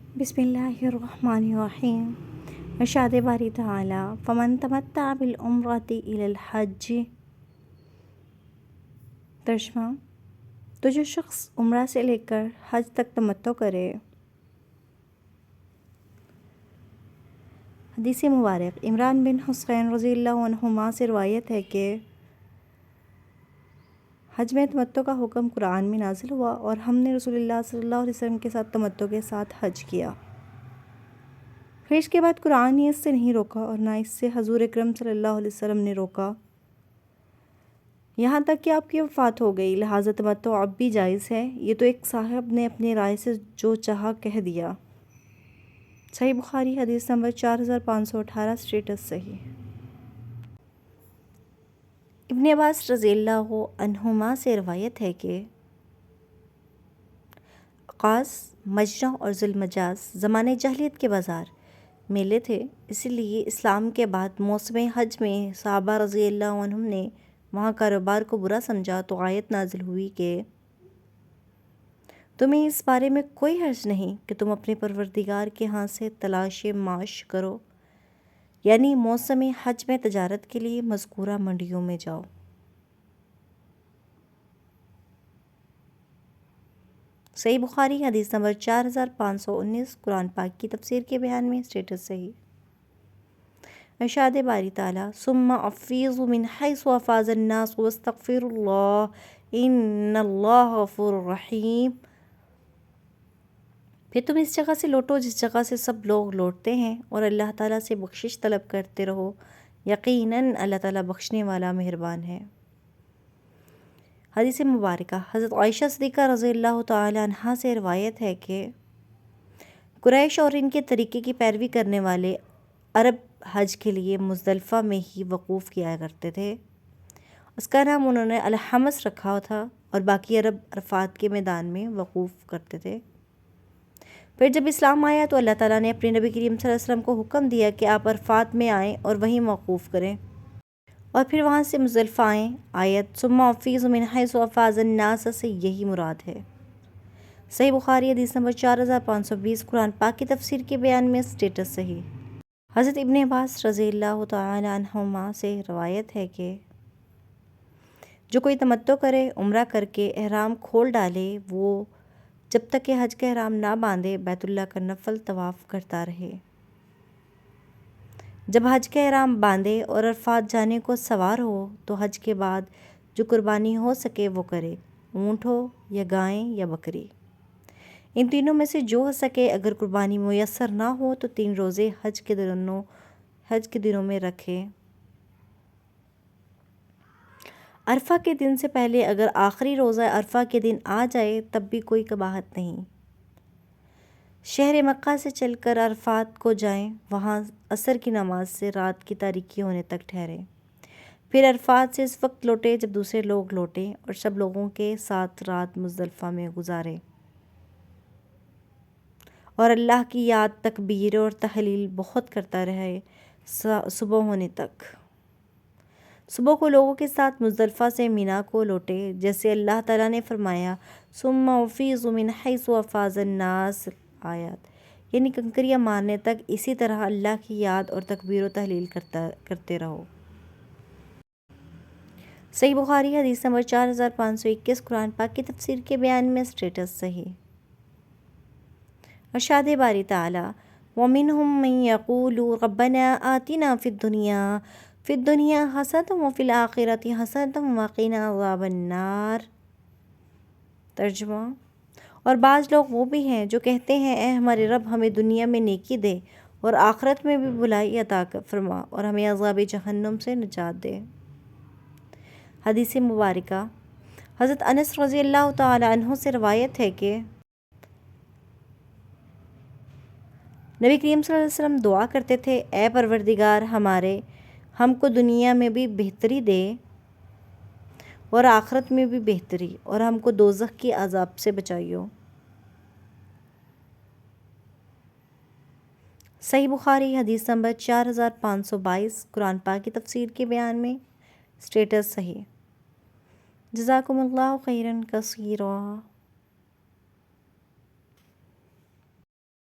بسم اللہ الرحمن الرحیم۔ ارشاد باری تعالی فمن تمتع بالعمرۃ الی الحج۔ ترجمہ: تو جو شخص عمرہ سے لے کر حج تک تمتع کرے۔ حدیث مبارک: عمران بن حسین رضی اللہ عنہما سے روایت ہے کہ حج میں تمتع کا حکم قرآن میں نازل ہوا اور ہم نے رسول اللہ صلی اللہ علیہ وسلم کے ساتھ تمتع کے ساتھ حج کیا۔ پھر اس کے بعد قرآن نے اس سے نہیں روکا اور نہ اس سے حضور اکرم صلی اللہ علیہ وسلم نے روکا، یہاں تک کہ آپ کی وفات ہو گئی، لہٰذا تمتع اب بھی جائز ہے۔ یہ تو ایک صاحب نے اپنے رائے سے جو چاہا کہہ دیا۔ صحیح بخاری حدیث نمبر 4518، اسٹیٹس صحیح۔ ابن عباس رضی اللہ عنہما سے روایت ہے کہ عکاظ، مجرا اور ذوالمجاز زمانے جاہلیت کے بازار میلے تھے، اسی لیے اسلام کے بعد موسم حج میں صحابہ رضی اللہ عنہم نے وہاں کاروبار کو برا سمجھا تو آیت نازل ہوئی کہ تمہیں اس بارے میں کوئی حرج نہیں کہ تم اپنے پروردگار کے ہاں سے تلاش معاش کرو، یعنی موسم حج میں تجارت کے لیے مذکورہ منڈیوں میں جاؤ۔ صحیح بخاری حدیث نمبر 4519، قرآن پاک کی تفسیر کے بیان میں، اسٹیٹس صحیح۔ ارشاد باری تعالی ثم افیضوا من حیث افاض الناس واستغفروا اللہ ان اللہ غفور رحیم۔ پھر تم اس جگہ سے لوٹو جس جگہ سے سب لوگ لوٹتے ہیں اور اللہ تعالیٰ سے بخشش طلب کرتے رہو، یقیناً اللہ تعالیٰ بخشنے والا مہربان ہے۔ حدیث مبارکہ: حضرت عائشہ صدیقہ رضی اللہ تعالی عنہا سے روایت ہے کہ قریش اور ان کے طریقے کی پیروی کرنے والے عرب حج کے لیے مزدلفہ میں ہی وقوف کیا کرتے تھے۔ اس کا نام انہوں نے الحمص رکھا تھا اور باقی عرب عرفات کے میدان میں وقوف کرتے تھے۔ پھر جب اسلام آیا تو اللہ تعالیٰ نے اپنے نبی کریم صلی اللہ علیہ وسلم کو حکم دیا کہ آپ عرفات میں آئیں اور وہیں موقوف کریں اور پھر وہاں سے مزدلفہ آئیں۔ آیت ثم افیضوا من حیث افاض الناس سے یہی مراد ہے۔ صحیح بخاری حدیث نمبر 4520، قرآن پاک کی تفسیر کے بیان میں، اسٹیٹس صحیح۔ حضرت ابن عباس رضی اللہ تعالی عنہما سے روایت ہے کہ جو کوئی تمتع کرے، عمرہ کر کے احرام کھول ڈالے، وہ جب تک کہ حج کا احرام نہ باندھے بیت اللہ کا نفل طواف کرتا رہے۔ جب حج کا احرام باندھے اور عرفات جانے کو سوار ہو تو حج کے بعد جو قربانی ہو سکے وہ کرے، اونٹ ہو یا گائیں یا بکری، ان تینوں میں سے جو ہو سکے۔ اگر قربانی میسر نہ ہو تو 3 روزے حج کے دنوں میں رکھے۔ عرفہ کے دن سے پہلے اگر آخری روزہ عرفہ کے دن آ جائے تب بھی کوئی قباحت نہیں۔ شہر مکہ سے چل کر عرفات کو جائیں، وہاں عصر کی نماز سے رات کی تاریکی ہونے تک ٹھہریں، پھر عرفات سے اس وقت لوٹیں جب دوسرے لوگ لوٹیں اور سب لوگوں کے ساتھ رات مزدلفہ میں گزاریں اور اللہ کی یاد، تکبیر اور تحلیل بہت کرتا رہے صبح ہونے تک۔ صبح کو لوگوں کے ساتھ مزدلفہ سے مینا کو لوٹے، جیسے اللہ تعالیٰ نے فرمایا ثم افیضوا من حیث افاض الناس، آیات، یعنی کنکریاں مارنے تک اسی طرح اللہ کی یاد اور تکبیر و تحلیل کرتے رہو۔ صحیح بخاری حدیث نمبر 4521، قرآن پاک کی تفسیر کے بیان میں، اسٹیٹس صحیح۔ ارشاد باری تعالی وَمِنْهُم مَّن يَقُولُ رَبَّنَا آتِنَا فِي الدُّنْيَا حَسَنَةً وَفِي الْآخِرَةِ حَسَنَةً وَقِنَا عَذَابَ النَّارِ۔ ترجمہ: اور بعض لوگ وہ بھی ہیں جو کہتے ہیں اے ہمارے رب، ہمیں دنیا میں نیکی دے اور آخرت میں بھی بھلائی عطا فرما اور ہمیں عذاب جہنم سے نجات دے۔ حدیث مبارکہ: حضرت انس رضی اللہ تعالی عنہ سے روایت ہے کہ نبی کریم صلی اللہ علیہ وسلم دعا کرتے تھے اے پروردگار ہمارے، ہم کو دنیا میں بھی بہتری دے اور آخرت میں بھی بہتری، اور ہم کو دوزخ کی عذاب سے بچائیو۔ صحیح بخاری حدیث نمبر 4522، قرآن پاک کی تفسیر کے بیان میں، اسٹیٹس صحیح۔ جزاکم اللہ خیرا کثیرا۔